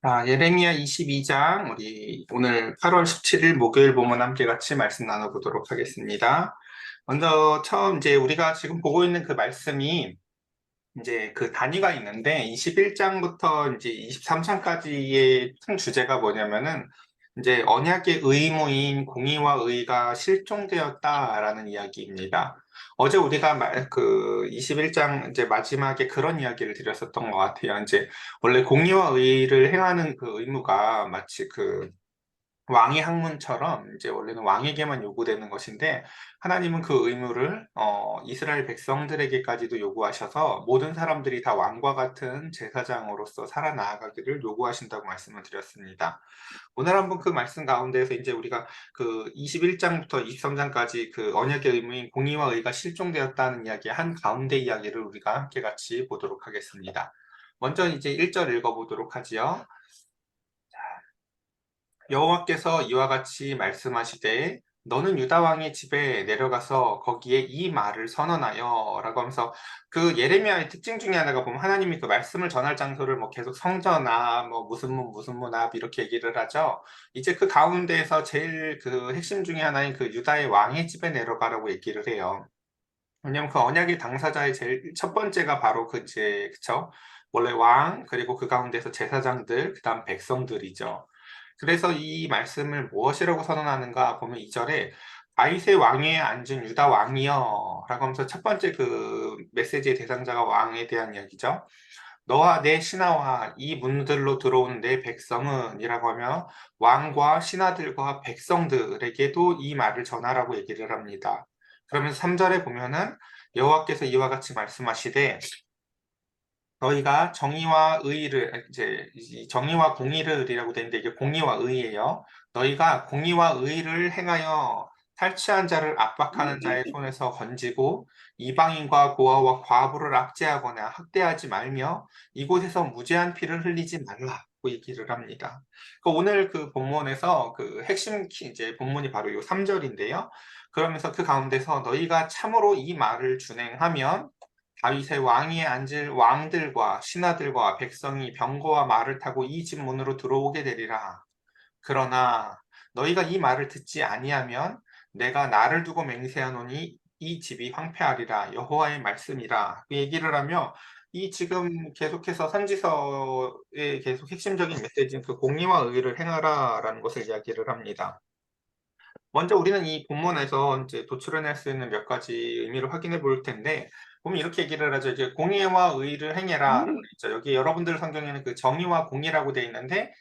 예레미야 22장, 우리 오늘 8월 17일 목요일 본문 함께 같이 말씀 나눠보도록 하겠습니다. 먼저 처음 이제 우리가 지금 보고 있는 그 말씀이 이제 그 단위가 있는데 21장부터 이제 23장까지의 큰 주제가 뭐냐면은 이제 언약의 의무인 공의와 의가 실종되었다라는 이야기입니다. 어제 우리가 그 21장 이제 마지막에 그런 이야기를 드렸었던 것 같아요. 이제 원래 공의와 의를 행하는 그 의무가 마치 그 왕의 학문처럼 이제 원래는 왕에게만 요구되는 것인데 하나님은 그 의무를 이스라엘 백성들에게까지도 요구하셔서 모든 사람들이 다 왕과 같은 제사장으로서 살아나가기를 요구하신다고 말씀을 드렸습니다. 오늘 한번 그 말씀 가운데에서 이제 우리가 그 21장부터 23장까지 그 언약의 의무인 공의와 의가 실종되었다는 이야기 한 가운데 이야기를 우리가 함께 같이 보도록 하겠습니다. 먼저 이제 1절 읽어보도록 하지요. 여호와께서 이와 같이 말씀하시되 너는 유다 왕의 집에 내려가서 거기에 이 말을 선언하여 라고 하면서 그 예레미야의 특징 중에 하나가 보면 하나님이 그 말씀을 전할 장소를 뭐 계속 성전아 뭐 무슨 문 앞 이렇게 얘기를 하죠. 이제 그 가운데에서 제일 그 핵심 중에 하나인 그 유다의 왕의 집에 내려가라고 얘기를 해요. 왜냐면 그 언약의 당사자의 제일 첫 번째가 바로 그 이제 그쵸? 원래 왕 그리고 그 가운데서 제사장들 그다음 백성들이죠. 그래서 이 말씀을 무엇이라고 선언하는가 보면 2절에 다윗의 왕위에 앉은 유다 왕이여 라고 하면서 첫 번째 그 메시지의 대상자가 왕에 대한 이야기죠. 너와 내 신하와 이 문들로 들어오는 내 백성은 이라고 하며 왕과 신하들과 백성들에게도 이 말을 전하라고 얘기를 합니다. 그러면서 3절에 보면은 여호와께서 이와 같이 말씀하시되 너희가 정의와 의를 이제 이 정의와 공의를이라고 되는데 이게 공의와 의예요. 너희가 공의와 의를 행하여 탈취한 자를 압박하는 자의 손에서 건지고 이방인과 고아와 과부를 압제하거나 학대하지 말며 이곳에서 무죄한 피를 흘리지 말라고 얘기를 합니다. 오늘 그 본문에서 그 핵심 이제 본문이 바로 이 3절인데요. 그러면서 그 가운데서 너희가 참으로 이 말을 준행하면 다윗의 왕위에 앉을 왕들과 신하들과 백성이 병거와 말을 타고 이 집 문으로 들어오게 되리라. 그러나 너희가 이 말을 듣지 아니하면 내가 나를 두고 맹세하노니 이 집이 황폐하리라. 여호와의 말씀이라. 그 얘기를 하며 이 지금 계속해서 선지서의 계속 핵심적인 메시지인 그 공의와 의를 행하라라는 것을 이야기를 합니다. 먼저 우리는 이 본문에서 이제 도출해낼 수 있는 몇 가지 의미를 확인해 볼 텐데, 보면 이렇게 얘기를 하죠. 이제 공의와 의를 행해라. 있죠. 여기 여러분들 성경에는 그 정의와 공의라고 돼 있는데,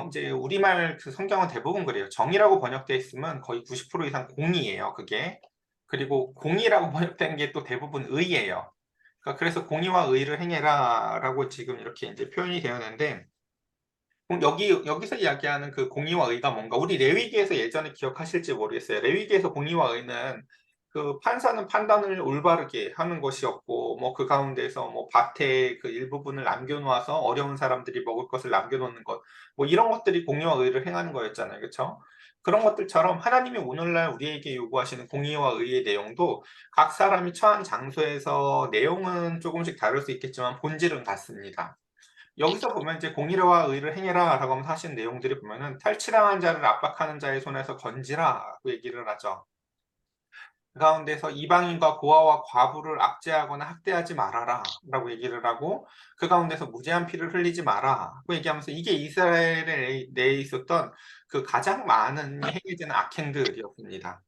이제 우리말 그 성경은 대부분 그래요. 정의라고 번역돼 있으면 거의 90% 이상 공의예요, 그게. 그리고 공의라고 번역된 게 또 대부분 의예요. 그러니까 그래서 공의와 의를 행해라라고 지금 이렇게 이제 표현이 되었는데, 그럼 여기서 이야기하는 그 공의와 의가 뭔가 우리 레위기에서 예전에 기억하실지 모르겠어요. 레위기에서 공의와 의는 그 판사는 판단을 올바르게 하는 것이었고 뭐 그 가운데서 뭐 밭에 그 일부분을 남겨놓아서 어려운 사람들이 먹을 것을 남겨놓는 것 뭐 이런 것들이 공의와 의를 행하는 거였잖아요. 그렇죠? 그런 것들처럼 하나님이 오늘날 우리에게 요구하시는 공의와 의의 내용도 각 사람이 처한 장소에서 내용은 조금씩 다를 수 있겠지만 본질은 같습니다. 여기서 보면 이제 공의와 의를 행해라라고 하면서 하신 내용들이 보면은 탈취당한 자를 압박하는 자의 손에서 건지라고 얘기를 하죠. 그 가운데서 이방인과 고아와 과부를 압제하거나 학대하지 말아라라고 얘기를 하고 그 가운데서 무죄한 피를 흘리지 마라고 얘기하면서 이게 이스라엘에 내에 있었던 그 가장 많은 행해지는 악행들이었습니다.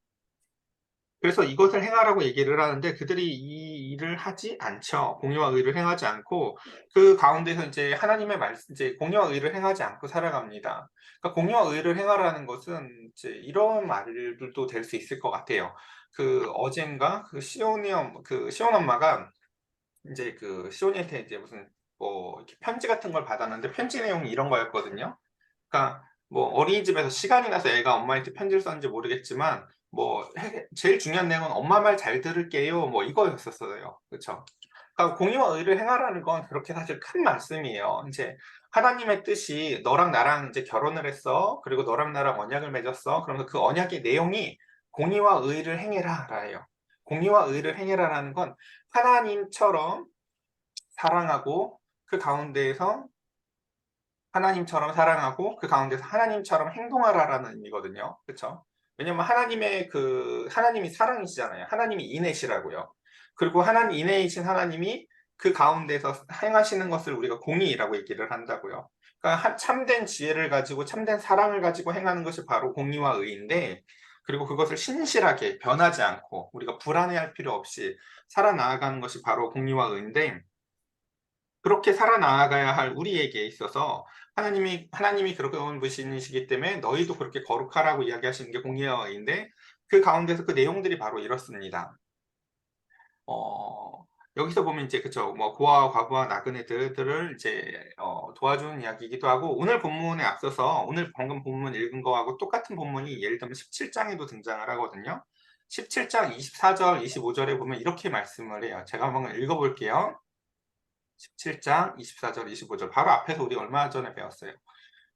그래서 이것을 행하라고 얘기를 하는데 그들이 이 일을 하지 않죠. 공의와 의를 행하지 않고 그 가운데서 이제 하나님의 말씀, 이제 공의와 의를 행하지 않고 살아갑니다. 그러니까 공의와 의를 행하라는 것은 이제 이런 말들도 될 수 있을 것 같아요. 그 어젠가 그 시온 엄마가 이제 그 시온이한테 이제 무슨 뭐 이렇게 편지 같은 걸 받았는데 편지 내용이 이런 거였거든요. 그러니까 뭐 어린이집에서 시간이 나서 애가 엄마한테 편지를 썼는지 모르겠지만 뭐 제일 중요한 내용은 엄마 말 잘 들을게요 뭐 이거였었어요. 그렇죠? 그러니까 공의와 의를 행하라는 건 그렇게 사실 큰 말씀이에요. 이제 하나님의 뜻이 너랑 나랑 이제 결혼을 했어. 그리고 너랑 나랑 언약을 맺었어. 그러면 그 언약의 내용이 공의와 의를 행해라라예요. 공의와 의를 행해라라는 건 하나님처럼 사랑하고 그 가운데에서 하나님처럼 사랑하고 그 가운데서 하나님처럼 행동하라라는 의미거든요. 그렇죠? 왜냐면 하나님이 사랑이시잖아요. 하나님이 인애시라고요. 그리고 하나님 인애이신 하나님이 그 가운데서 행하시는 것을 우리가 공의라고 얘기를 한다고요. 그러니까 참된 지혜를 가지고 참된 사랑을 가지고 행하는 것이 바로 공의와 의인데, 그리고 그것을 신실하게 변하지 않고 우리가 불안해할 필요 없이 살아나가는 것이 바로 공의와 의인데, 그렇게 살아나가야 할 우리에게 있어서 하나님이 그런 분이시기 때문에 너희도 그렇게 거룩하라고 이야기하시는 게 공의와 의인데, 그 가운데서 그 내용들이 바로 이렇습니다. 여기서 보면 이제 그쵸, 뭐 고아와 과부와 나그네들을 이제 도와주는 이야기이기도 하고, 오늘 본문에 앞서서 오늘 방금 본문 읽은 거하고 똑같은 본문이 예를 들면 17장에도 등장을 하거든요. 17장 24절, 25절에 보면 이렇게 말씀을 해요. 제가 한번 읽어볼게요. 17장 24절, 25절 바로 앞에서 우리 얼마 전에 배웠어요.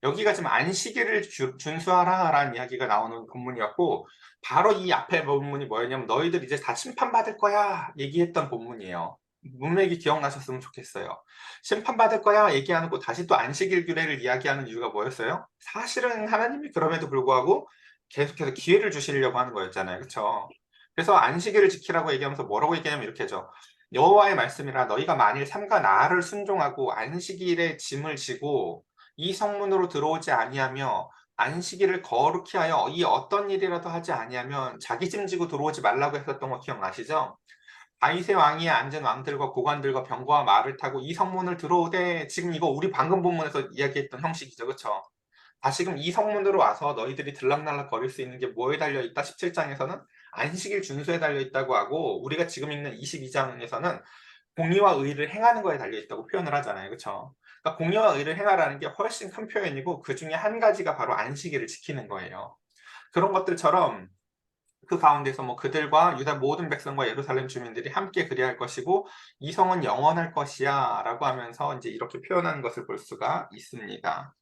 여기가 지금 안식일을 준수하라라는 이야기가 나오는 본문이었고, 바로 이 앞에 본문이 뭐였냐면 너희들 이제 다 심판받을 거야 얘기했던 본문이에요. 문맥이 기억나셨으면 좋겠어요. 심판받을 거야 얘기하는 거 다시 또 안식일 규례를 이야기하는 이유가 뭐였어요? 사실은 하나님이 그럼에도 불구하고 계속해서 기회를 주시려고 하는 거였잖아요. 그렇죠? 그래서 안식일을 지키라고 얘기하면서 뭐라고 얘기하냐면 이렇게 하죠. 여호와의 말씀이라 너희가 만일 삼가 나를 순종하고 안식일에 짐을 지고 이 성문으로 들어오지 아니하며 안식일을 거룩히 하여 이 어떤 일이라도 하지 아니하면 자기 짐 지고 들어오지 말라고 했었던 거 기억나시죠? 다윗의 왕위에 앉은 왕들과 고관들과 병거와 말을 타고 이 성문을 들어오되, 지금 이거 우리 방금 본문에서 이야기했던 형식이죠. 그렇죠? 다시금 이 성문으로 와서 너희들이 들락날락 거릴 수 있는 게 뭐에 달려있다? 17장에서는 안식일 준수에 달려있다고 하고, 우리가 지금 읽는 22장에서는 공의와 의를 행하는 거에 달려있다고 표현을 하잖아요. 그렇죠? 그러니까 공의와 의를 행하라는 게 훨씬 큰 표현이고, 그 중에 한 가지가 바로 안식일을 지키는 거예요. 그런 것들처럼 그 가운데서 뭐 그들과 유다 모든 백성과 예루살렘 주민들이 함께 그리할 것이고 이 성은 영원할 것이야 라고 하면서 이제 이렇게 표현하는 것을 볼 수가 있습니다.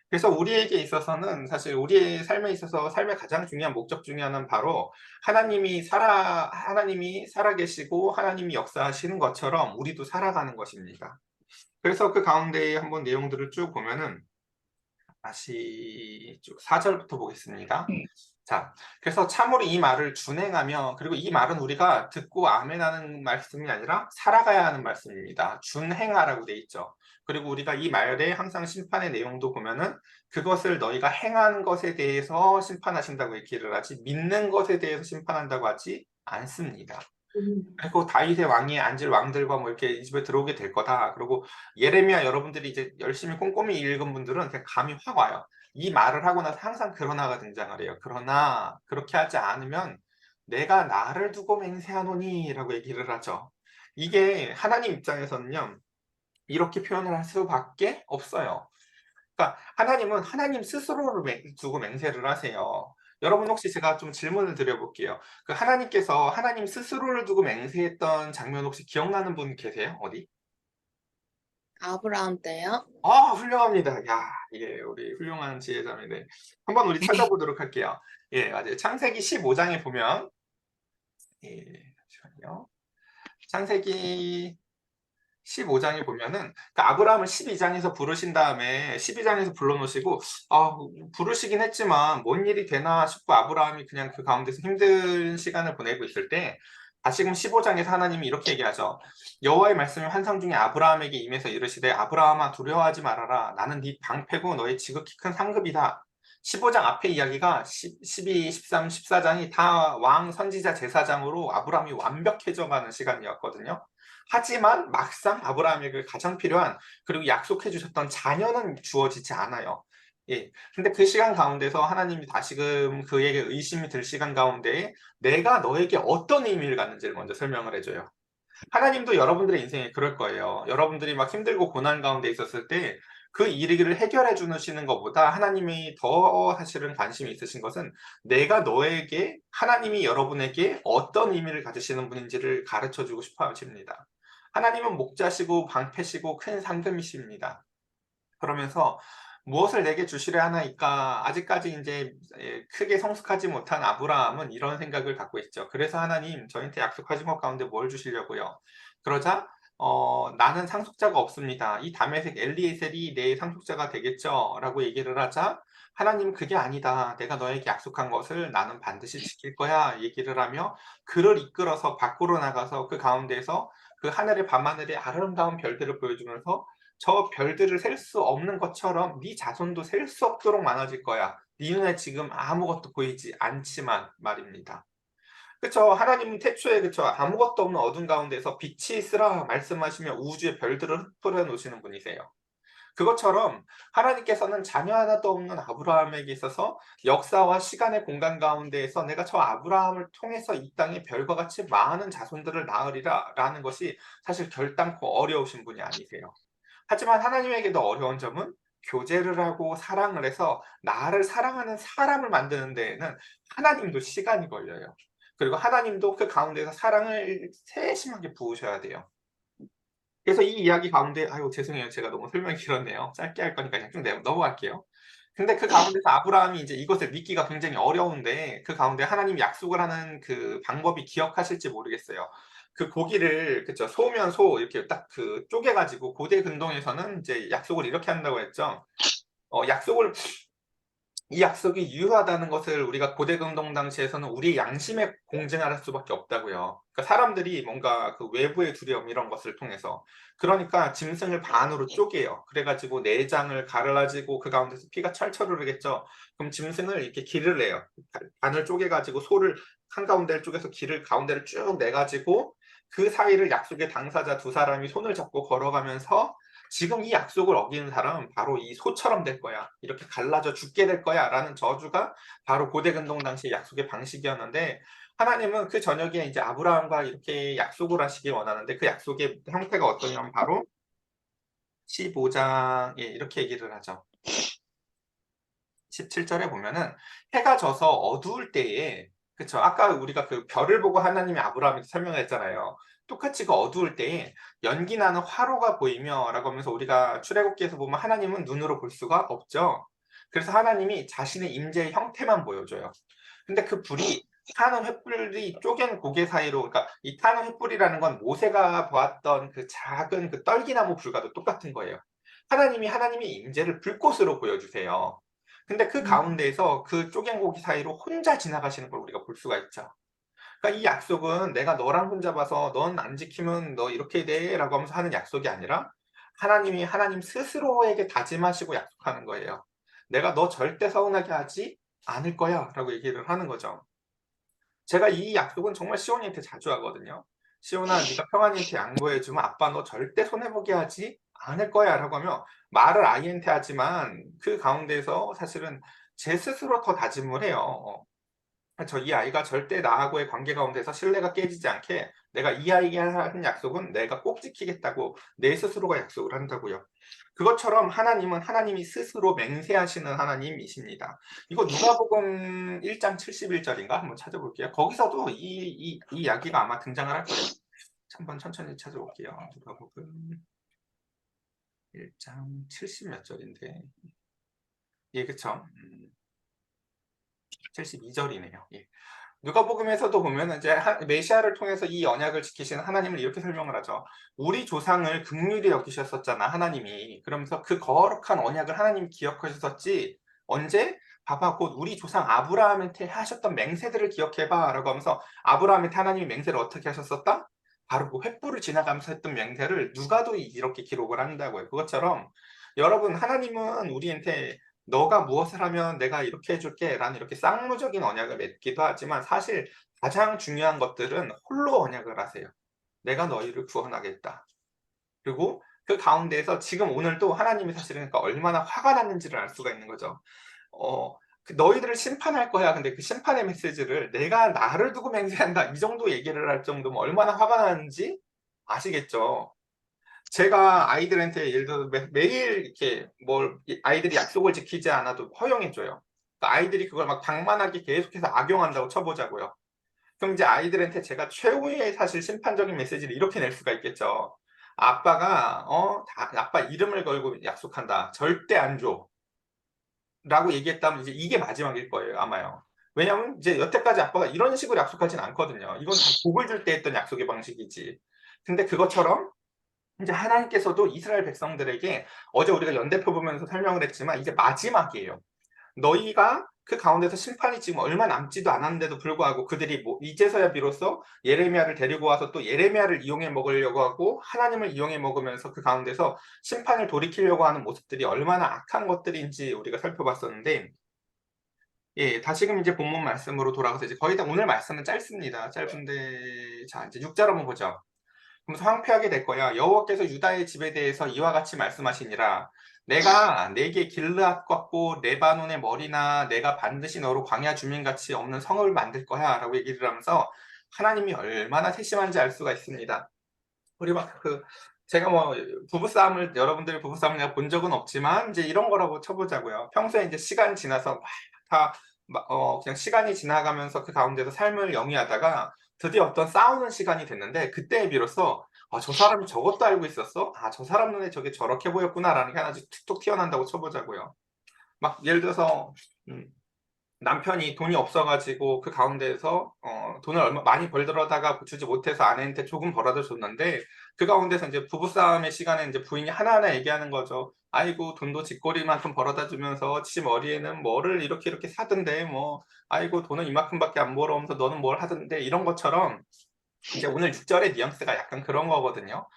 그래서 우리에게 있어서는 사실 우리의 삶에 있어서 삶의 가장 중요한 목적 중에 하나는 바로 하나님이 살아계시고 하나님이 역사하시는 것처럼 우리도 살아가는 것입니다. 그래서 그 가운데에 한번 내용들을 쭉 보면은 다시 쭉 4절부터 보겠습니다. 자, 그래서 참으로 이 말을 준행하며, 그리고 이 말은 우리가 듣고 아멘하는 말씀이 아니라 살아가야 하는 말씀입니다. 준행하라고 돼 있죠. 그리고 우리가 이 말에 항상 심판의 내용도 보면은 그것을 너희가 행한 것에 대해서 심판하신다고 얘기를 하지, 믿는 것에 대해서 심판한다고 하지 않습니다. 그리고 다윗의 왕위에 앉을 왕들과 뭐 이렇게 이 집에 들어오게 될 거다. 그리고 예레미야 여러분들이 이제 열심히 꼼꼼히 읽은 분들은 그냥 감이 확 와요. 이 말을 하고 나서 항상 그러나가 등장을 해요. 그러나 그렇게 하지 않으면 내가 나를 두고 맹세하노니 라고 얘기를 하죠. 이게 하나님 입장에서는요, 이렇게 표현을 할 수밖에 없어요. 그러니까 하나님은 하나님 스스로를 두고 맹세를 하세요. 여러분 혹시 제가 좀 질문을 드려볼게요. 그 하나님께서 하나님 스스로를 두고 맹세했던 장면 혹시 기억나는 분 계세요? 어디? 아브라함 때요? 훌륭합니다. 야, 이게 우리 훌륭한 지혜자인데 한번 우리 찾아보도록 할게요. 예, 맞아요. 창세기 15장에 보면, 예, 잠시만요. 창세기 15장에 보면은 그 아브라함을 12장에서 부르신 다음에 12장에서 불러놓으시고 부르시긴 했지만 뭔 일이 되나 싶고 아브라함이 그냥 그 가운데서 힘든 시간을 보내고 있을 때 다시금 15장에서 하나님이 이렇게 얘기하죠. 여호와의 말씀이 환상 중에 아브라함에게 임해서 이르시되 아브라함아 두려워하지 말아라. 나는 네 방패고 너의 지극히 큰 상급이다. 15장 앞에 이야기가 12, 13, 14장이 다 왕, 선지자, 제사장으로 아브라함이 완벽해져가는 시간이었거든요. 하지만 막상 아브라함에게 가장 필요한 그리고 약속해 주셨던 자녀는 주어지지 않아요. 예. 근데 그 시간 가운데서 하나님이 다시금 그에게 의심이 들 시간 가운데에 내가 너에게 어떤 의미를 갖는지를 먼저 설명을 해줘요. 하나님도 여러분들의 인생에 그럴 거예요. 여러분들이 막 힘들고 고난 가운데 있었을 때 그 일을 해결해 주시는 것보다 하나님이 더 사실은 관심이 있으신 것은 내가 너에게, 하나님이 여러분에게 어떤 의미를 가지시는 분인지를 가르쳐 주고 싶어 하십니다. 하나님은 목자시고 방패시고 큰 상급이십니다. 그러면서 무엇을 내게 주시려 하나이까? 아직까지 이제 크게 성숙하지 못한 아브라함은 이런 생각을 갖고 있죠. 그래서 하나님 저희한테 약속하신 것 가운데 뭘 주시려고요? 그러자 나는 상속자가 없습니다. 이 다메섹 엘리에셀이 내 상속자가 되겠죠? 라고 얘기를 하자 하나님 그게 아니다. 내가 너에게 약속한 것을 나는 반드시 지킬 거야. 얘기를 하며 그를 이끌어서 밖으로 나가서 그 가운데에서 그 하늘의 밤하늘의 아름다운 별들을 보여주면서 저 별들을 셀 수 없는 것처럼 네 자손도 셀 수 없도록 많아질 거야. 네 눈에 지금 아무것도 보이지 않지만 말입니다. 그쵸. 하나님은 태초에 그쵸. 아무것도 없는 어둠 가운데서 빛이 있으라 말씀하시며 우주의 별들을 흩뿌려 놓으시는 분이세요. 그것처럼 하나님께서는 자녀 하나도 없는 아브라함에게 있어서 역사와 시간의 공간 가운데에서 내가 저 아브라함을 통해서 이 땅에 별과 같이 많은 자손들을 낳으리라 라는 것이 사실 결단코 어려우신 분이 아니세요. 하지만 하나님에게도 어려운 점은 교제를 하고 사랑을 해서 나를 사랑하는 사람을 만드는 데에는 하나님도 시간이 걸려요. 그리고 하나님도 그 가운데서 사랑을 세심하게 부으셔야 돼요. 그래서 이 이야기 가운데 아유 죄송해요. 제가 너무 설명이 길었네요. 짧게 할 거니까 그냥 쭉 넘어갈게요. 근데 그 가운데서 아브라함이 이제 이것을 믿기가 굉장히 어려운데 그 가운데 하나님이 약속을 하는 그 방법이 기억하실지 모르겠어요. 그 고기를 그쵸. 소면 소 이렇게 딱 그 쪼개 가지고 고대 근동에서는 이제 약속을 이렇게 한다고 했죠. 약속을 이 약속이 유효하다는 것을 우리가 고대금동 당시에서는 우리의 양심에 공증할 수밖에 없다고요. 그러니까 사람들이 뭔가 그 외부의 두려움 이런 것을 통해서 그러니까 짐승을 반으로 쪼개요. 그래 가지고 내장을 갈라지고 그 가운데서 피가 철철 흐르겠죠. 그럼 짐승을 이렇게 길을 내요. 반을 쪼개 가지고 소를 한가운데를 쪼개서 길을 가운데를 쭉 내 가지고 그 사이를 약속의 당사자 두 사람이 손을 잡고 걸어가면서 지금 이 약속을 어기는 사람은 바로 이 소처럼 될 거야. 이렇게 갈라져 죽게 될 거야. 라는 저주가 바로 고대근동 당시의 약속의 방식이었는데 하나님은 그 저녁에 이제 아브라함과 이렇게 약속을 하시길 원하는데 그 약속의 형태가 어떠냐면 바로 15장에 이렇게 얘기를 하죠. 17절에 보면은 해가 져서 어두울 때에 그쵸. 아까 우리가 그 별을 보고 하나님이 아브라함에게 설명했잖아요. 똑같이 그 어두울 때에 연기 나는 화로가 보이며 라고 하면서 우리가 출애굽기에서 보면 하나님은 눈으로 볼 수가 없죠. 그래서 하나님이 자신의 임재의 형태만 보여줘요. 근데 그 불이 타는 횃불이 쪼갠 고개 사이로 그러니까 이 타는 횃불이라는 건 모세가 보았던 그 작은 그 떨기나무 불과도 똑같은 거예요. 하나님이 하나님의 임재를 불꽃으로 보여주세요. 근데 그 가운데에서 그 쪼갠 고기 사이로 혼자 지나가시는 걸 우리가 볼 수가 있죠. 그러니까 이 약속은 내가 너랑 혼자 봐서 넌 안 지키면 너 이렇게 돼라고 하면서 하는 약속이 아니라 하나님이 하나님 스스로에게 다짐하시고 약속하는 거예요. 내가 너 절대 서운하게 하지 않을 거야라고 얘기를 하는 거죠. 제가 이 약속은 정말 시온이한테 자주 하거든요. "시온아 네가 평안이한테 양보해 주면 아빠 너 절대 손해 보게 하지 않을 거야."라고 하며 말을 아이한테 하지만 그 가운데서 사실은 제 스스로 더 다짐을 해요. 이 아이가 절대 나하고의 관계 가운데서 신뢰가 깨지지 않게 내가 이 아이에게 하는 약속은 내가 꼭 지키겠다고 내 스스로가 약속을 한다고요. 그것처럼 하나님은 하나님이 스스로 맹세하시는 하나님이십니다. 이거 누가복음 1장 71절인가 한번 찾아볼게요. 거기서도 이 이야기가 아마 등장을 할 거예요. 한번 천천히 찾아볼게요. 누가복음 1장 70 몇 절인데 예 그쵸. 72절이네요. 예. 누가복음에서도 보면 이제 메시아를 통해서 이 언약을 지키시는 하나님을 이렇게 설명을 하죠. 우리 조상을 긍휼히 여기셨었잖아 하나님이. 그러면서 그 거룩한 언약을 하나님이 기억하셨었지. 언제? 봐봐 곧 우리 조상 아브라함한테 하셨던 맹세들을 기억해봐라고 하면서 아브라함한테 하나님이 맹세를 어떻게 하셨었다? 바로 그 횃불을 지나가면서 했던 맹세를 누가도 이렇게 기록을 한다고요. 그것처럼 여러분 하나님은 우리한테 너가 무엇을 하면 내가 이렇게 해줄게라는 이렇게 쌍무적인 언약을 맺기도 하지만 사실 가장 중요한 것들은 홀로 언약을 하세요. 내가 너희를 구원하겠다. 그리고 그 가운데에서 지금 오늘도 하나님이 사실은 그러니까 얼마나 화가 났는지를 알 수가 있는 거죠. 너희들을 심판할 거야. 근데 그 심판의 메시지를 내가 나를 두고 맹세한다. 이 정도 얘기를 할 정도면 얼마나 화가 나는지 아시겠죠? 제가 아이들한테 예를 들어서 매일 이렇게 아이들이 약속을 지키지 않아도 허용해 줘요. 그러니까 아이들이 그걸 막 방만하게 계속해서 악용한다고 쳐 보자고요. 그럼 이제 아이들한테 제가 최후의 사실 심판적인 메시지를 이렇게 낼 수가 있겠죠. "아빠가 아빠 이름을 걸고 약속한다. 절대 안 줘." 라고 얘기했다면 이제 이게 마지막일 거예요 아마요. 왜냐하면 이제 여태까지 아빠가 이런 식으로 약속하진 않거든요. 이건 다 복을 줄 때 했던 약속의 방식이지. 근데 그것처럼 이제 하나님께서도 이스라엘 백성들에게 어제 우리가 연대표 보면서 설명을 했지만 이제 마지막이에요. 너희가 그 가운데서 심판이 지금 얼마 남지도 않았는데도 불구하고 그들이 뭐 이제서야 비로소 예레미야를 데리고 와서 또 예레미야를 이용해 먹으려고 하고 하나님을 이용해 먹으면서 그 가운데서 심판을 돌이키려고 하는 모습들이 얼마나 악한 것들인지 우리가 살펴봤었는데, 예, 다시금 이제 본문 말씀으로 돌아가서 이제 거의 다 오늘 말씀은 짧습니다. 짧은데 자 이제 6절 한번 보죠. 그러면서 황폐하게 될 거야. 여호와께서 유다의 집에 대해서 이와 같이 말씀하시니라. 내가 내게 길르앗 같고 레바논의 머리나 내가 반드시 너로 광야 주민같이 없는 성읍을 만들 거야 라고 얘기를 하면서 하나님이 얼마나 세심한지 알 수가 있습니다. 우리 막 제가 뭐 부부싸움을 여러분들의 부부싸움을 내가 본 적은 없지만 이제 이런 거라고 쳐보자고요. 평소에 이제 시간 지나서 다 그냥 시간이 지나가면서 그 가운데서 삶을 영위하다가 드디어 어떤 싸우는 시간이 됐는데 그때에 비로소 '아 저 사람이 저것도 알고 있었어? 아 저 사람 눈에 저게 저렇게 보였구나.'라는 게 하나씩 툭툭 튀어나온다고 쳐보자고요. 막 예를 들어서 음 남편이 돈이 없어 가지고 그 가운데에서 돈을 얼마 많이 벌들어다가 주지 못해서 아내한테 조금 벌어다 줬는데 그 가운데서 인제 부부싸움의 시간에 인제 부인이 하나하나 얘기하는 거죠. "아이고 돈도 쥐꼬리만큼 벌어다 주면서 지 머리에는 뭐를 이렇게 이렇게 사던데 뭐 아이고 돈은 이만큼밖에 안 벌어오면서 너는 뭘 하던데." 이런 것처럼 이제 오늘 6 절의 뉘앙스가 약간 그런 거거든요.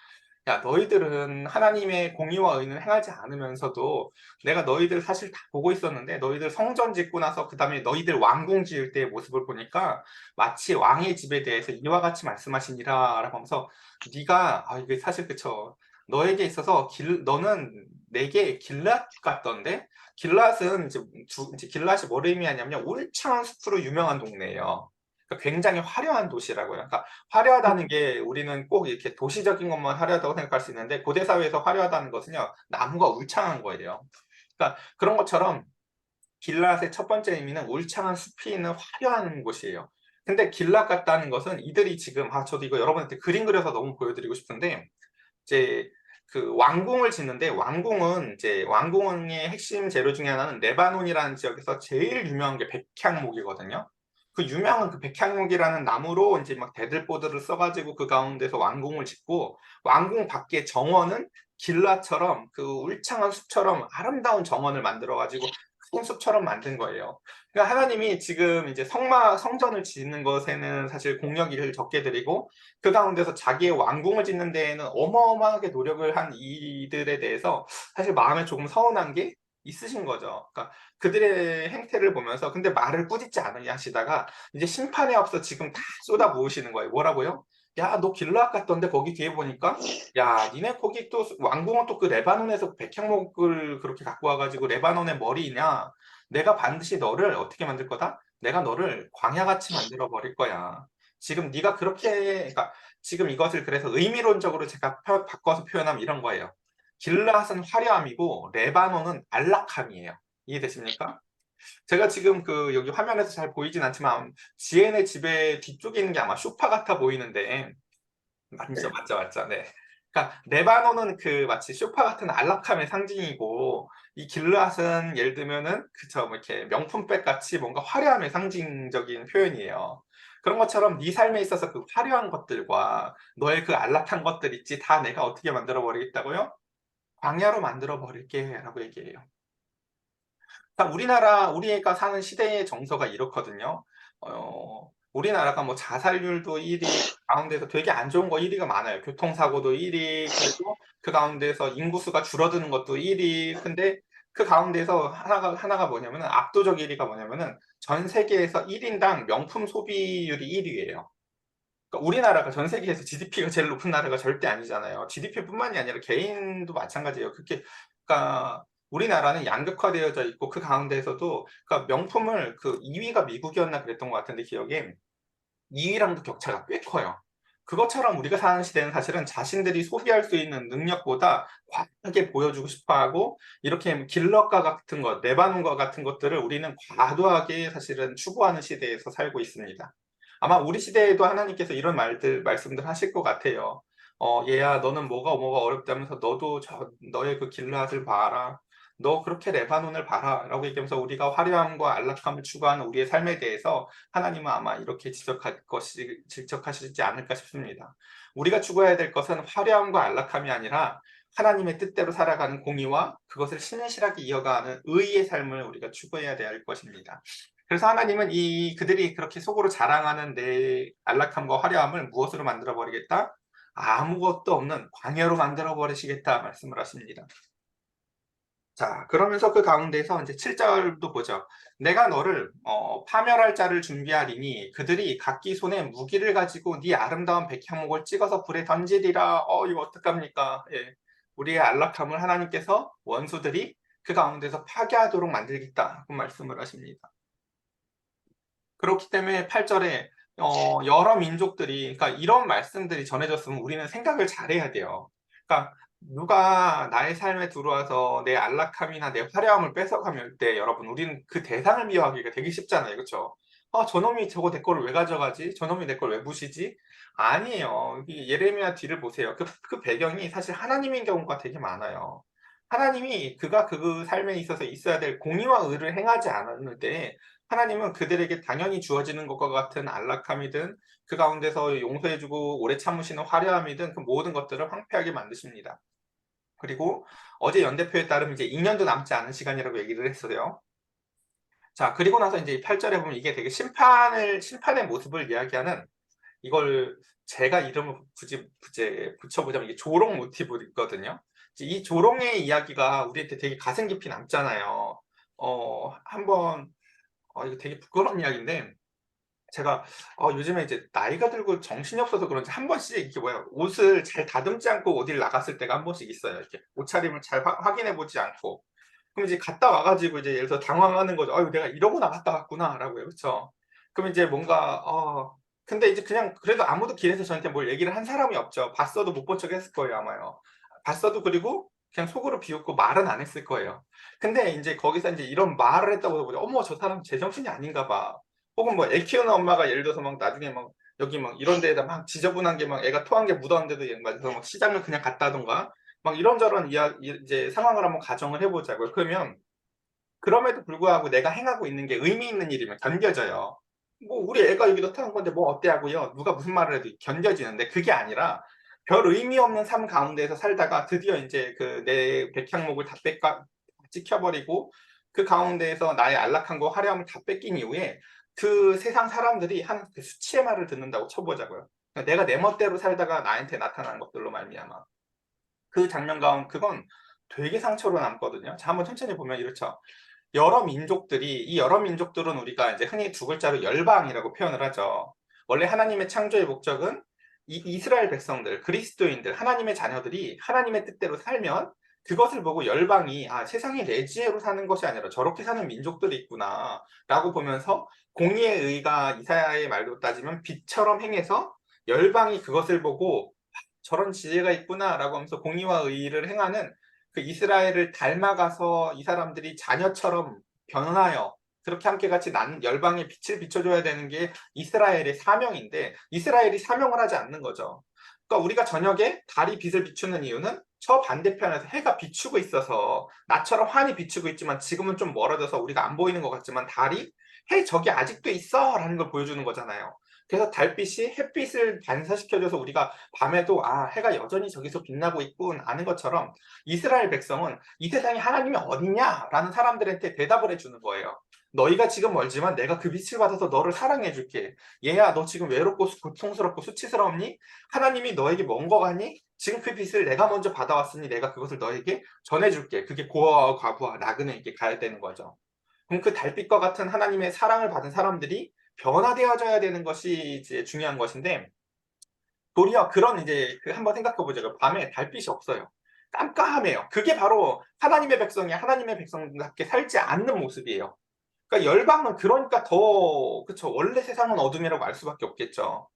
야, 너희들은 하나님의 공의와 의는 행하지 않으면서도 내가 너희들 사실 다 보고 있었는데 너희들 성전 짓고 나서 그다음에 너희들 왕궁 지을 때의 모습을 보니까 마치 왕의 집에 대해서 이와 같이 말씀하시니라라고 하면서 네가 이게 사실 그쵸. 너에게 있어서 너는 내게 길앗 같던데 길앗은 이제 길앗이 뭘 의미하냐면요. 울창한 숲으로 유명한 동네예요. 그러니까 굉장히 화려한 도시라고요. 그러니까 화려하다는 게 우리는 꼭 이렇게 도시적인 것만 화려하다고 생각할 수 있는데 고대 사회에서 화려하다는 것은요. 나무가 울창한 거예요. 그러니까 그런 것처럼 길랏의 첫 번째 의미는 울창한 숲이 있는 화려한 곳이에요. 근데 길랏 같다는 것은 이들이 지금 저도 이거 여러분한테 그림 그려서 너무 보여드리고 싶은데 이제 그 왕궁을 짓는데 왕궁은 이제 왕궁의 핵심 재료 중에 하나는 레바논이라는 지역에서 제일 유명한 게 백향목이거든요. 그 유명한 그 백향목이라는 나무로 인제 막 대들보들을 써 가지고 그 가운데서 왕궁을 짓고 왕궁 밖에 정원은 길라처럼 그 울창한 숲처럼 아름다운 정원을 만들어 가지고 큰 숲처럼 만든 거예요. 그러니까 하나님이 지금 이제 성전을 짓는 것에는 사실 공력을 적게 들이고 그 가운데서 자기의 왕궁을 짓는 데에는 어마어마하게 노력을 한 이들에 대해서 사실 마음에 조금 서운한 게 있으신 거죠. 그러니까 그들의 행태를 보면서 근데 말을 꾸짖지 않으시다가 이제 심판에 앞서 지금 다 쏟아부으시는 거예요. 뭐라고요? "야 너 길르앗 갔던데 거기 뒤에 보니까 야 니네 거기 또 왕궁은 또 그 레바논에서 백향목을 그렇게 갖고 와 가지고 레바논의 머리냐? 내가 반드시 너를 어떻게 만들 거다? 내가 너를 광야같이 만들어 버릴 거야." 지금 네가 그렇게 그러니까 지금 이것을 그래서 의미론적으로 제가 바꿔서 표현하면 이런 거예요. 길앗은 화려함이고 레바논은 안락함이에요. 이해되십니까? 제가 지금 여기 화면에서 잘 보이진 않지만 지엔의 집의 뒤쪽에 있는 게 아마 소파 같아 보이는데 맞죠, 맞죠, 맞죠. 네. 그러니까 레바논은 마치 소파 같은 안락함의 상징이고 이 길르앗은 예를 들면은 그쵸 뭐 이렇게 명품백 같이 뭔가 화려함의 상징적인 표현이에요. 그런 것처럼 네 삶에 있어서 그 화려한 것들과 너의 그 안락한 것들 있지 다 내가 어떻게 만들어 버리겠다고요? "광야로 만들어 버릴게."라고 얘기해요. 그러니까 우리가 사는 시대의 정서가 이렇거든요. 우리나라가 뭐 자살률도 1위 가운데서 되게 안 좋은 거 1 위가 많아요. 교통사고도 1 위 그리고 그 가운데서 인구수가 줄어드는 것도 1 위. 근데 그 가운데서 하나가 뭐냐면은 압도적 1 위가 뭐냐면은 전 세계에서 1 인당 명품 소비율이 1 위예요. 그러니까 우리나라가 전 세계에서 GDP가 제일 높은 나라가 절대 아니잖아요. GDP뿐만이 아니라 개인도 마찬가지예요. 그러니까 우리나라는 양극화되어져 있고 그 가운데에서도 그러니까 명품을 2 위가 미국이었나 그랬던 것 같은데 기억에 2 위랑도 격차가 꽤 커요. 그것처럼 우리가 사는 시대는 사실은 자신들이 소비할 수 있는 능력보다 과하게 보여주고 싶어 하고 이렇게 길럭과 같은 것, 레바논과 같은 것들을 우리는 과도하게 사실은 추구하는 시대에서 살고 있습니다. 아마 우리 시대에도 하나님께서 이런 말씀들 하실 것 같아요. "얘야 너는 뭐가 어렵다면서 너도 너의 그 길르앗을 봐라. 너 그렇게 레바논을 봐라."라고 얘기하면서 우리가 화려함과 안락함을 추구하는 우리의 삶에 대해서 하나님은 아마 이렇게 지적하시지 않을까 싶습니다. 우리가 추구해야 될 것은 화려함과 안락함이 아니라 하나님의 뜻대로 살아가는 공의와 그것을 신실하게 이어가는 의의 삶을 우리가 추구해야 될 것입니다. 그래서 하나님은 그들이 그렇게 속으로 자랑하는 내 안락함과 화려함을 무엇으로 만들어 버리겠다? 아무것도 없는 광야로 만들어 버리시겠다 말씀을 하십니다. 자, 그러면서 그 가운데서 이제 7절도 보죠. 내가 너를 파멸할 자를 준비하리니 그들이 각기 손에 무기를 가지고 네 아름다운 백향목을 찍어서 불에 던지리라. 이거 어떡합니까? 예. 우리의 안락함을 하나님께서 원수들이 그 가운데서 파괴하도록 만들겠다. 그 말씀을 하십니다. 그렇기 때문에 8절에 여러 민족들이, 그러니까 이런 말씀들이 전해졌으면 우리는 생각을 잘해야 돼요. 그러니까 누가 나의 삶에 들어와서 내 안락함이나 내 화려함을 뺏어가면 때 여러분 우리는 그 대상을 미워하기가 되게 쉽잖아요. 그렇죠? 저놈이 저거 내 거를 왜 가져가지? 저놈이 내 걸 왜 부시지? 아니에요. 이 예레미야 뒤를 보세요. 그 배경이 사실 하나님인 경우가 되게 많아요. 하나님이 그가 그 삶에 있어서 있어야 될 공의와 의를 행하지 않았는데 하나님은 그들에게 당연히 주어지는 것과 같은 안락함이든 그 가운데서 용서해주고 오래 참으시는 화려함이든 그 모든 것들을 황폐하게 만드십니다. 그리고 어제 연대표에 따르면 이제 2년도 남지 않은 시간이라고 얘기를 했어요. 자, 그리고 나서 이제 8절에 보면 이게 되게 심판의 모습을 이야기하는, 이걸 제가 이름을 굳이 붙여보자면 이게 조롱 모티브거든요. 이 조롱의 이야기가 우리한테 되게 가슴 깊이 남잖아요. 한번 이거 되게 부끄러운 이야기인데 제가 요즘에 이제 나이가 들고 정신이 없어서 그런지 한 번씩 이렇게 옷을 잘 다듬지 않고 어딜 나갔을 때가 한 번씩 있어요. 이렇게 옷차림을 잘 확인해 보지 않고. 그럼 이제 갔다 와 가지고 이제 예를 들어 당황하는 거죠. '아유 내가 이러고 나갔다 왔구나.'라고요. 그쵸? 그럼 이제 뭔가 근데 이제 그냥 그래도 아무도 길에서 저한테 뭘 얘기를 한 사람이 없죠. 봤어도 못 본 척 했을 거예요 아마요. 봤어도 그리고 그냥 속으로 비웃고 말은 안 했을 거예요. 근데 인제 거기서 인제 이런 말을 했다고 해서 '어머 저 사람 제정신이 아닌가 봐.' 혹은 뭐 애 키우는 엄마가 예를 들어서 막 나중에 막 여기 막 이런 데에다 막 지저분한 게 막 애가 토한 게 묻었는데도 맞아서 막 시장을 그냥 갔다든가 막 이런저런 이제 상황을 한번 가정을 해 보자고요. 그러면 그럼에도 불구하고 내가 행하고 있는 게 의미 있는 일이면 견뎌져요. 뭐 우리 애가 여기다 타는 건데 뭐 어때 하고요. 누가 무슨 말을 해도 견뎌지는데 그게 아니라 별 의미 없는 삶 가운데에서 살다가 드디어 인제 그 내 백향목을 다 찍혀 버리고 그 가운데에서 나의 안락함과 화려함을 다 뺏긴 이후에 그 세상 사람들이 하는 그 수치의 말을 듣는다고 쳐 보자고요. 그러니까 내가 내 멋대로 살다가 나한테 나타나는 것들로 말미암아. 그 장면 그건 되게 상처로 남거든요. 자, 한번 천천히 보면 이렇죠. 이 여러 민족들은 우리가 이제 흔히 두 글자로 열방이라고 표현을 하죠. 원래 하나님의 창조의 목적은 이스라엘 백성들, 그리스도인들, 하나님의 자녀들이 하나님의 뜻대로 살면 그것을 보고 열방이 세상이 내 지혜로 사는 것이 아니라 저렇게 사는 민족들이 있구나라고 보면서 공의의 의가 이사야의 말로 따지면 빛처럼 행해서 열방이 그것을 보고 저런 지혜가 있구나라고 하면서 공의와 의를 행하는 그 이스라엘을 닮아가서 이 사람들이 자녀처럼 변화하여 그렇게 함께 같이 열방에 빛을 비춰줘야 되는 게 이스라엘의 사명인데 이스라엘이 사명을 하지 않는 거죠. 그러니까 우리가 저녁에 달이 빛을 비추는 이유는 저 반대편에서 해가 비추고 있어서 나처럼 환히 비추고 있지만 지금은 좀 멀어져서 우리가 안 보이는 것 같지만 달이 해 저기 아직도 있어 라는 걸 보여주는 거잖아요. 그래서 달빛이 햇빛을 반사시켜줘서 우리가 밤에도 해가 여전히 저기서 빛나고 있군 아는 것처럼 이스라엘 백성은 이 세상에 하나님이 어디냐라는 사람들한테 대답을 해주는 거예요. 너희가 지금 멀지만 내가 그 빛을 받아서 너를 사랑해 줄게. 얘야 너 지금 외롭고 고통스럽고 수치스럽니? 하나님이 너에게 먼 거 같니? 지금 그 빛을 내가 먼저 받아왔으니 내가 그것을 너에게 전해줄게. 그게 고아와 과부와 나그네에게 가야 되는 거죠. 그럼 그 달빛과 같은 하나님의 사랑을 받은 사람들이 변화되어져야 되는 것이 이제 중요한 것인데 도리어 그런 이제 한번 생각해 보자고요. 밤에 달빛이 없어요. 깜깜해요. 그게 바로 하나님의 백성이 하나님의 백성답게 살지 않는 모습이에요. 그러니까 열방은 그러니까 더 그쵸. 원래 세상은 어둠이라고 알 수밖에 없겠죠.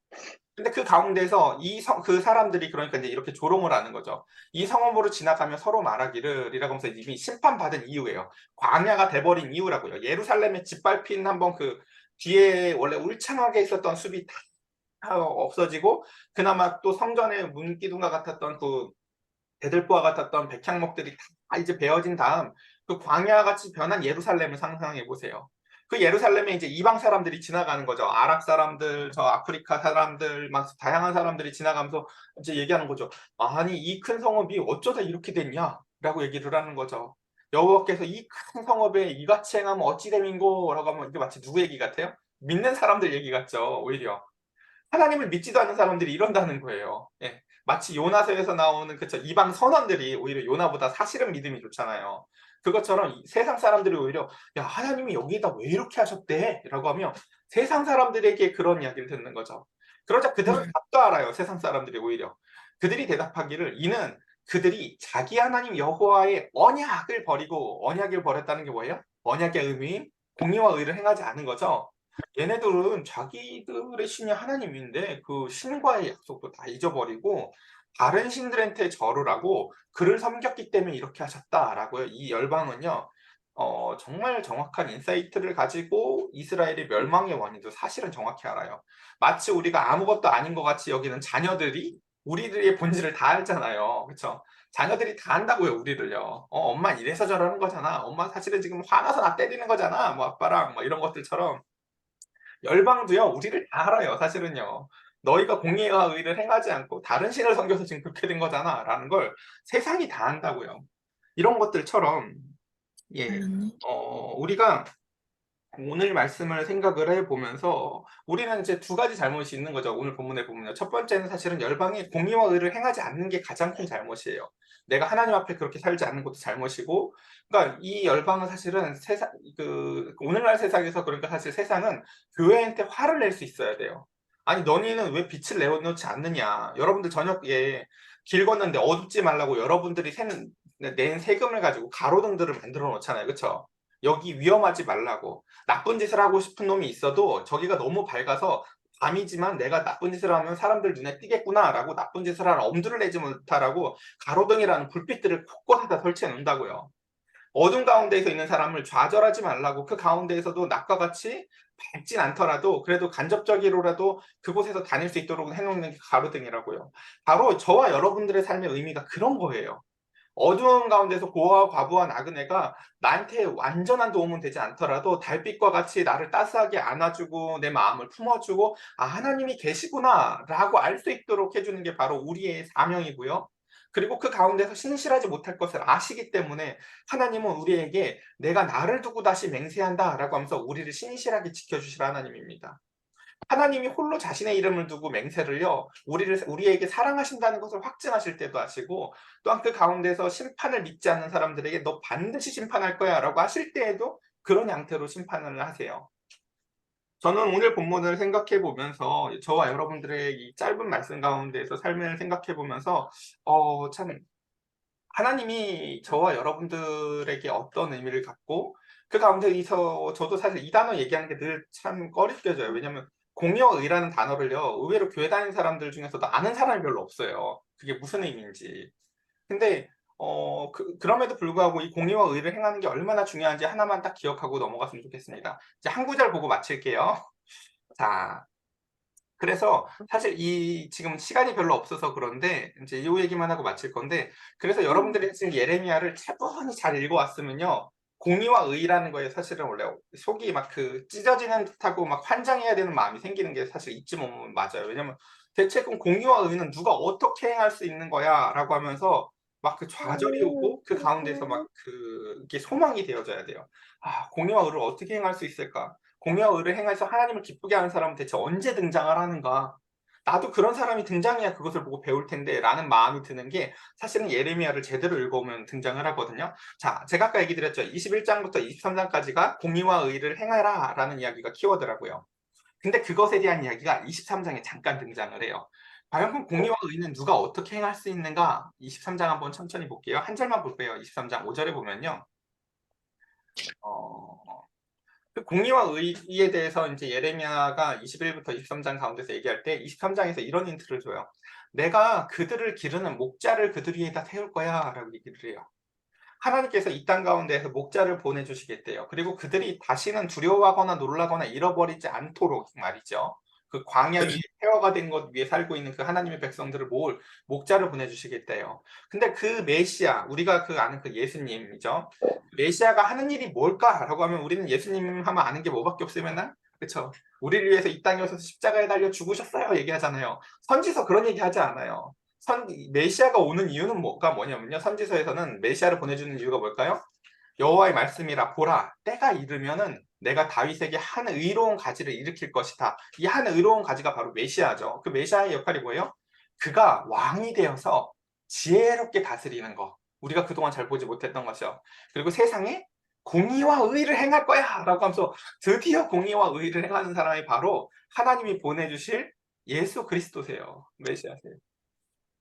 근데 그 가운데서 그 사람들이 그러니까 이제 이렇게 조롱을 하는 거죠. 이 성읍으로 지나가며 서로 말하기를 이라고 하면서 이미 심판받은 이유예요. 광야가 돼버린 이유라고요. 예루살렘에 짓밟힌 한번 그 뒤에 원래 울창하게 있었던 숲이 다 없어지고 그나마 또 성전의 문기둥과 같았던 그 대들보와 같았던 백향목들이 다 이제 베어진 다음 그 광야같이 변한 예루살렘을 상상해 보세요. 그 예루살렘에 이제 이방 사람들이 지나가는 거죠. 아랍 사람들, 저 아프리카 사람들, 막 다양한 사람들이 지나가면서 이제 얘기하는 거죠. 아니, 이 큰 성읍이 어쩌다 이렇게 됐냐? 라고 얘기를 하는 거죠. 여호와께서 이 큰 성읍에 이같이 행하면 어찌 됨인고? 라고 하면 이게 마치 누구 얘기 같아요? 믿는 사람들 얘기 같죠, 오히려. 하나님을 믿지도 않는 사람들이 이런다는 거예요. 예. 마치 요나서에서 나오는 그쵸 이방 선원들이 오히려 요나보다 사실은 믿음이 좋잖아요. 그것처럼 세상 사람들이 오히려 야 하나님이 여기에다 왜 이렇게 하셨대? 라고 하며 세상 사람들에게 그런 이야기를 듣는 거죠. 그러자 그들은 네. 답도 알아요. 세상 사람들이 오히려. 그들이 대답하기를 이는 그들이 자기 하나님 여호와의 언약을 버리고 언약을 버렸다는 게 뭐예요? 언약의 의미 공의와 의를 행하지 않은 거죠. 얘네들은 자기들의 신이 하나님인데 그 신과의 약속도 다 잊어버리고 다른 신들한테 절을 하고 그를 섬겼기 때문에 이렇게 하셨다라고요. 이 열방은요. 정말 정확한 인사이트를 가지고 이스라엘의 멸망의 원인도 사실은 정확히 알아요. 마치 우리가 아무것도 아닌 것 같이 여기는 자녀들이 우리들의 본질을 다 알잖아요. 그쵸? 자녀들이 다 안다고요, 우리를요. 엄마 이래서 저러는 거잖아. 엄마 사실은 지금 화나서 나 때리는 거잖아. 뭐 아빠랑 뭐 이런 것들처럼 열방도요, 우리를 다 알아요, 사실은요. 너희가 공의와 의를 행하지 않고 다른 신을 섬겨서 지금 그렇게 된 거잖아. 라는 걸 세상이 다 안다고요. 이런 것들처럼, 예, 맞네. 우리가 오늘 말씀을 생각을 해보면서 우리는 이제 두 가지 잘못이 있는 거죠. 오늘 본문에 보면요. 첫 번째는 사실은 열방이 공의와 의를 행하지 않는 게 가장 큰 잘못이에요. 내가 하나님 앞에 그렇게 살지 않는 것도 잘못이고, 그러니까 이 열방은 사실은 세상, 오늘날 세상에서 그러니까 사실 세상은 교회한테 화를 낼 수 있어야 돼요. 아니, 너희는 왜 빛을 내놓지 않느냐. 여러분들 저녁에 길 걷는데 어둡지 말라고 여러분들이 낸 세금을 가지고 가로등들을 만들어 놓잖아요. 그렇죠? 여기 위험하지 말라고. 나쁜 짓을 하고 싶은 놈이 있어도 저기가 너무 밝아서 밤이지만 내가 나쁜 짓을 하면 사람들 눈에 띄겠구나라고 나쁜 짓을 하는 엄두를 내지 못하라고 가로등이라는 불빛들을 곳곳에다 설치해 놓는다고요. 어둠 가운데에서 있는 사람을 좌절하지 말라고 그 가운데에서도 낮과 같이 밝진 않더라도 그래도 간접적으로라도 그곳에서 다닐 수 있도록 해놓는 게 가로등이라고요. 바로 저와 여러분들의 삶의 의미가 그런 거예요. 어두운 가운데서 고아와 과부와 나그네가 나한테 완전한 도움은 되지 않더라도 달빛과 같이 나를 따스하게 안아주고 내 마음을 품어주고 아 하나님이 계시구나라고 알 수 있도록 해주는 게 바로 우리의 사명이고요. 그리고 그 가운데서 신실하지 못할 것을 아시기 때문에 하나님은 우리에게 내가 나를 두고 다시 맹세한다라고 하면서 우리를 신실하게 지켜주실 하나님입니다. 하나님이 홀로 자신의 이름을 두고 맹세를요, 우리에게 사랑하신다는 것을 확증하실 때도 하시고, 또한 그 가운데서 심판을 믿지 않는 사람들에게 너 반드시 심판할 거야 라고 하실 때에도 그런 양태로 심판을 하세요. 저는 오늘 본문을 생각해 보면서 저와 여러분들의 이 짧은 말씀 가운데에서 삶을 생각해 보면서, 참, 하나님이 저와 여러분들에게 어떤 의미를 갖고 그 가운데서 저도 사실 이 단어 얘기하는 게 늘 참 꺼리껴져요. 왜냐면 공의와 의라는 단어를요. 의외로 교회 다니는 사람들 중에서도 아는 사람이 별로 없어요. 그게 무슨 의미인지. 근데 그럼에도 불구하고 이 공의와 의를 행하는 게 얼마나 중요한지 하나만 딱 기억하고 넘어갔으면 좋겠습니다. 이제 한 구절 보고 마칠게요. 자, 그래서 사실 이 지금 시간이 별로 없어서 그런데 이제 요 얘기만 하고 마칠 건데 그래서 여러분들이 지금 예레미야를 차분히 잘 읽어왔으면요. 공의와 의라는 거에 사실은 원래 속이 막 그 찢어지는 듯하고 막 환장해야 되는 마음이 생기는 게 사실 잊지 못하면 맞아요. 왜냐면 대체 그럼 공의와 의는 누가 어떻게 행할 수 있는 거야라고 하면서 막 그 좌절이 오고 그 가운데서 막 이게 소망이 되어져야 돼요. 아, 공의와 의를 어떻게 행할 수 있을까? 공의와 의를 행해서 하나님을 기쁘게 하는 사람은 대체 언제 등장을 하는가? 나도 그런 사람이 등장해야 그것을 보고 배울 텐데 라는 마음이 드는 게 사실은 예레미야를 제대로 읽어보면 등장을 하거든요. 자, 제가 아까 얘기 드렸죠. 21장부터 23장까지가 공의와 의를 행하라 라는 이야기가 키워드라고요. 근데 그것에 대한 이야기가 23장에 잠깐 등장을 해요. 과연 그럼 공의와 의는 누가 어떻게 행할 수 있는가? 23장 한번 천천히 볼게요. 한 절만 볼게요. 23장 5절에 보면요. 어, 그 공의와 의에 대해서 이제 예레미야가 21부터 23장 가운데서 얘기할 때 23장에서 이런 힌트를 줘요. 내가 그들을 기르는 목자를 그들 위에다 세울 거야 라고 얘기를 해요. 하나님께서 이 땅 가운데에서 목자를 보내주시겠대요. 그리고 그들이 다시는 두려워하거나 놀라거나 잃어버리지 않도록 말이죠. 그 광야 위에 폐허가 된 것 위에 살고 있는 그 하나님의 백성들을 모을 목자를 보내주시겠대요. 근데 그 메시아, 우리가 그 아는 그 예수님이죠. 메시아가 하는 일이 뭘까라고 하면 우리는 예수님 하면 아는 게 뭐밖에 없어요, 맨날? 그쵸? 우리를 위해서 이 땅에 오셔서 십자가에 달려 죽으셨어요 얘기하잖아요. 선지서 그런 얘기 하지 않아요. 메시아가 오는 이유는 뭐냐면요. 선지서에서는 메시아를 보내주는 이유가 뭘까요? 여호와의 말씀이라 보라 때가 이르면은 내가 다윗에게 한 의로운 가지를 일으킬 것이다. 이 한 의로운 가지가 바로 메시아죠. 그 메시아의 역할이 뭐예요? 그가 왕이 되어서 지혜롭게 다스리는 거. 우리가 그동안 잘 보지 못했던 것이요. 그리고 세상에 공의와 의를 행할 거야 라고 하면서 드디어 공의와 의를 행하는 사람이 바로 하나님이 보내주실 예수 그리스도세요. 메시아세요.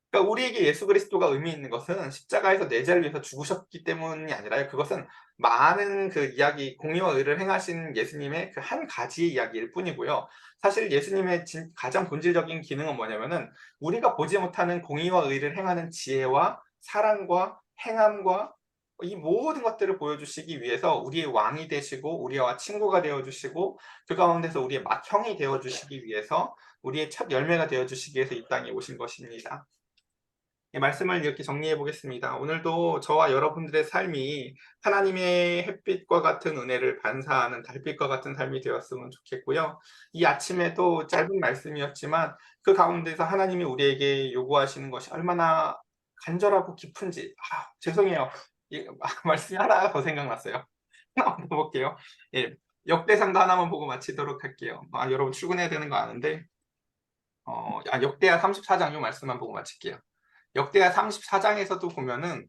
그러니까 우리에게 예수 그리스도가 의미 있는 것은 십자가에서 내 죄를 위해서 죽으셨기 때문이 아니라요. 그것은 많은 그 이야기, 공의와 의를 행하신 예수님의 그 한 가지의 이야기일 뿐이고요. 사실 예수님의 가장 본질적인 기능은 뭐냐면은 우리가 보지 못하는 공의와 의를 행하는 지혜와 사랑과 행함과 이 모든 것들을 보여주시기 위해서 우리의 왕이 되시고 우리와 친구가 되어주시고 그 가운데서 우리의 맏형이 되어주시기 위해서 우리의 첫 열매가 되어주시기 위해서 이 땅에 오신 것입니다. 이 말씀을 이렇게 정리해 보겠습니다. 오늘도 저와 여러분들의 삶이 하나님의 햇빛과 같은 은혜를 반사하는 달빛과 같은 삶이 되었으면 좋겠고요. 이 아침에도 짧은 말씀이었지만 그 가운데서 하나님이 우리에게 요구하시는 것이 얼마나 간절하고 깊은지 죄송해요. 말씀이 하나 더 생각났어요. 하나만 더 볼게요. 예, 역대상도 하나만 보고 마치도록 할게요. 여러분 출근해야 되는 거 아는데 역대하 34장 요 말씀만 보고 마칠게요. 역대하 34장에서도 보면은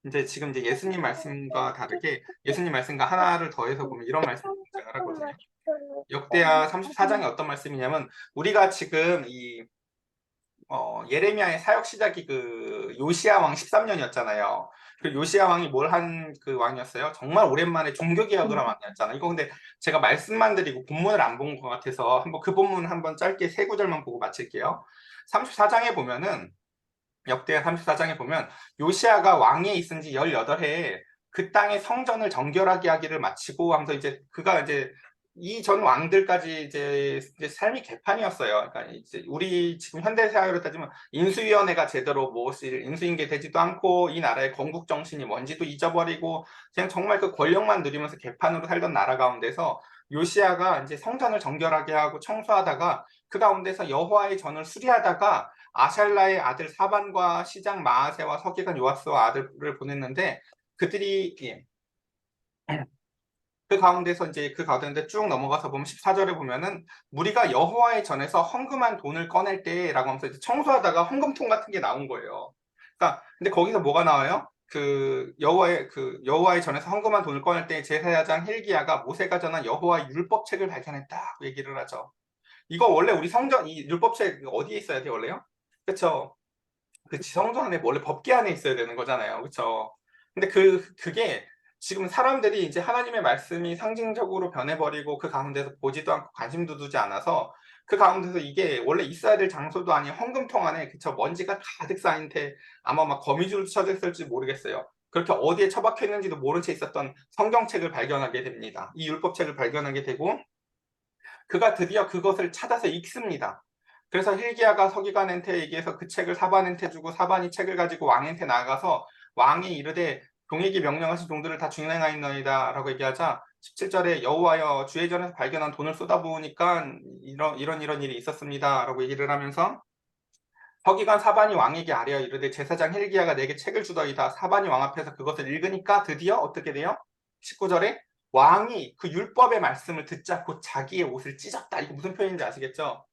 이제 지금 이제 예수님 말씀과 다르게 예수님 말씀과 하나를 더해서 보면 이런 말씀이 등장을 하거든요. 역대하 34장이 어떤 말씀이냐면 우리가 지금 이 예레미야의 사역 시작이 그 요시야 왕 13년이었잖아요. 그 요시야 왕이 뭘 한 그 왕이었어요? 정말 오랜만에 종교개혁을 한 왕이었잖아요. 이거 근데 제가 말씀만 드리고 본문을 안 본 것 같아서 한번 그 본문 한번 짧게 세 구절만 보고 마칠게요. 34장에 보면은 역대 34장에 보면 요시아가 왕위에 있은 지 18해에 그 땅의 성전을 정결하게 하기를 마치고 하면서 이제 그가 이제 이전 왕들까지 이제 삶이 개판이었어요. 그러니까 이제 우리 지금 현대 사회로 따지면 인수위원회가 제대로 무엇을 인수인계 되지도 않고 이 나라의 건국 정신이 뭔지도 잊어버리고 그냥 정말 그 권력만 누리면서 개판으로 살던 나라 가운데서 요시아가 이제 성전을 정결하게 하고 청소하다가 그 가운데서 여호와의 전을 수리하다가 아샬라의 아들 사반과 시장 마아세와 서기관 요아스와 아들을 보냈는데 그들이 그 가운데서 이제 그 가운데 쭉 넘어가서 보면 14절에 보면은 무리가 여호와의 전에서 헌금한 돈을 꺼낼 때라고 하면서 이제 청소하다가 헌금통 같은 게 나온 거예요. 그러니까 근데 거기서 뭐가 나와요? 그 여호와의 전에서 헌금한 돈을 꺼낼 때 제사장 힐기야가 모세가 전한 여호와의 율법책을 발견했다고 얘기를 하죠. 이거 원래 우리 성전 이 율법책 어디에 있어야 돼 원래요? 그렇죠? 그 지성전 안에 원래 법계 안에 있어야 되는 거잖아요. 그렇죠? 근데 그게 지금 사람들이 이제 하나님의 말씀이 상징적으로 변해버리고 그 가운데서 보지도 않고 관심도 두지 않아서 그 가운데서 이게 원래 있어야 될 장소도 아닌 헌금통 안에 그쵸 먼지가 가득 쌓인 채 아마 막 거미줄 쳐져 있을지 모르겠어요. 그렇게 어디에 처박혀 있는지도 모른 채 있었던 성경책을 발견하게 됩니다. 이 율법책을 발견하게 되고 그가 드디어 그것을 찾아서 읽습니다. 그래서 힐기야가 서기관한테 얘기해서 그 책을 사반한테 주고 사반이 책을 가지고 왕한테 나가서 왕이 이르되 종에게 명령하신 종들을 다 중행하였나이다 라고 얘기하자 17절에 여호와여 주의 전에서 발견한 돈을 쏟아부으니까 이런 일이 있었습니다 라고 얘기를 하면서 서기관 사반이 왕에게 아뢰어 이르되 제사장 힐기야가 내게 책을 주더이다. 사반이 왕 앞에서 그것을 읽으니까 드디어 어떻게 돼요? 19절에 왕이 그 율법의 말씀을 듣자 곧 자기의 옷을 찢었다. 이거 무슨 표현인지 아시겠죠?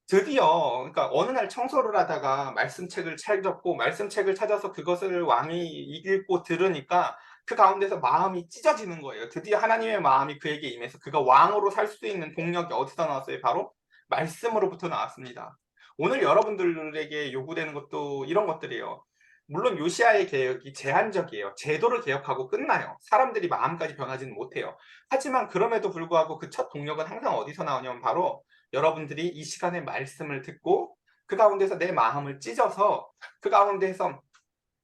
드디어 그러니까 어느 날 청소를 하다가 말씀책을 찾았고 말씀책을 찾아서 그것을 왕이 읽고 들으니까 그 가운데서 마음이 찢어지는 거예요. 드디어 하나님의 마음이 그에게 임해서 그가 왕으로 살 수 있는 동력이 어디서 나왔어요? 바로 말씀으로부터 나왔습니다. 오늘 여러분들에게 요구되는 것도 이런 것들이에요. 물론 요시아의 개혁이 제한적이에요. 제도를 개혁하고 끝나요. 사람들이 마음까지 변하지는 못해요. 하지만 그럼에도 불구하고 그 첫 동력은 항상 어디서 나오냐면 바로 여러분들이 이 시간에 말씀을 듣고 그 가운데서 내 마음을 찢어서 그 가운데서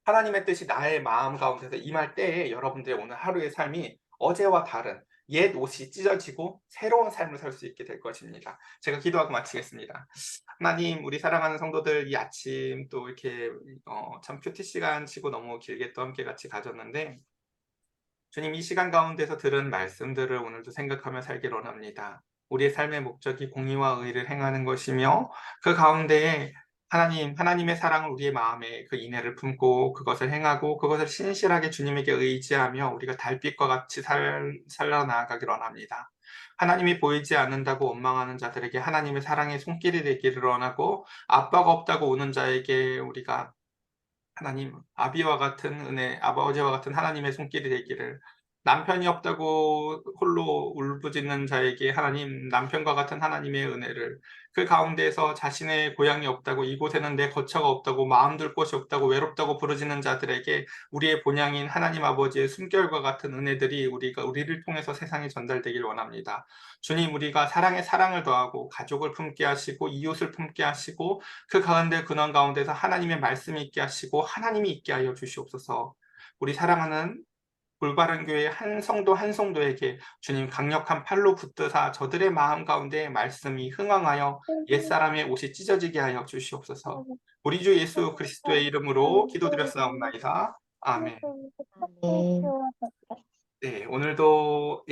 하나님의 뜻이 나의 마음 가운데서 임할 때에 여러분들의 오늘 하루의 삶이 어제와 다른 옛 옷이 찢어지고 새로운 삶을 살 수 있게 될 것입니다. 제가 기도하고 마치겠습니다. 하나님, 우리 사랑하는 성도들 이 아침 또 이렇게 참 큐티 시간 치고 너무 길게 또 함께 같이 가졌는데 주님, 이 시간 가운데서 들은 말씀들을 오늘도 생각하며 살길 원합니다. 우리의 삶의 목적이 공의와 의를 행하는 것이며 그 가운데에 하나님의 사랑을 우리의 마음에 그 인애를 품고 그것을 행하고 그것을 신실하게 주님에게 의지하며 우리가 달빛과 같이 살아나가길 원합니다. 하나님이 보이지 않는다고 원망하는 자들에게 하나님의 사랑의 손길이 되기를 원하고 아빠가 없다고 우는 자에게 우리가 하나님, 아비와 같은 은혜, 아버지와 같은 하나님의 손길이 되기를, 남편이 없다고 홀로 울부짖는 자에게 하나님, 남편과 같은 하나님의 은혜를, 그 가운데에서 자신의 고향이 없다고, 이곳에는 내 거처가 없다고, 마음둘 곳이 없다고, 외롭다고 부르짖는 자들에게 우리의 본향인 하나님 아버지의 숨결과 같은 은혜들이 우리를 통해서 세상에 전달되길 원합니다. 주님, 우리가 사랑에 사랑을 더하고, 가족을 품게 하시고, 이웃을 품게 하시고, 그 가운데 근원 가운데서 하나님의 말씀이 있게 하시고 하나님이 있게 하여 주시옵소서. 우리 사랑하는 올바른 교회 한 성도 한 성도에게 주님 강력한 팔로 붙드사 저들의 마음 가운데 말씀이 흥황하여 옛사람의 옷이 찢어지게 하여 주시옵소서. 우리 주 예수 그리스도의 이름으로 기도드렸사옵나이다. 아멘. 아멘. 네, 오늘도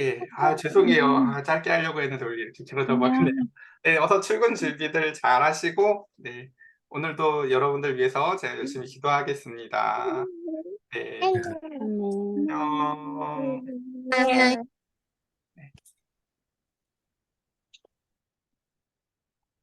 죄송해요. 짧게 하려고 했는데 우리 이렇게 길어져 버렸네요. 네, 어서 출근 준비들 잘 하시고 네, 오늘도 여러분들 위해서 제가 열심히 기도하겠습니다. 네, 아멘. 안녕. 안녕.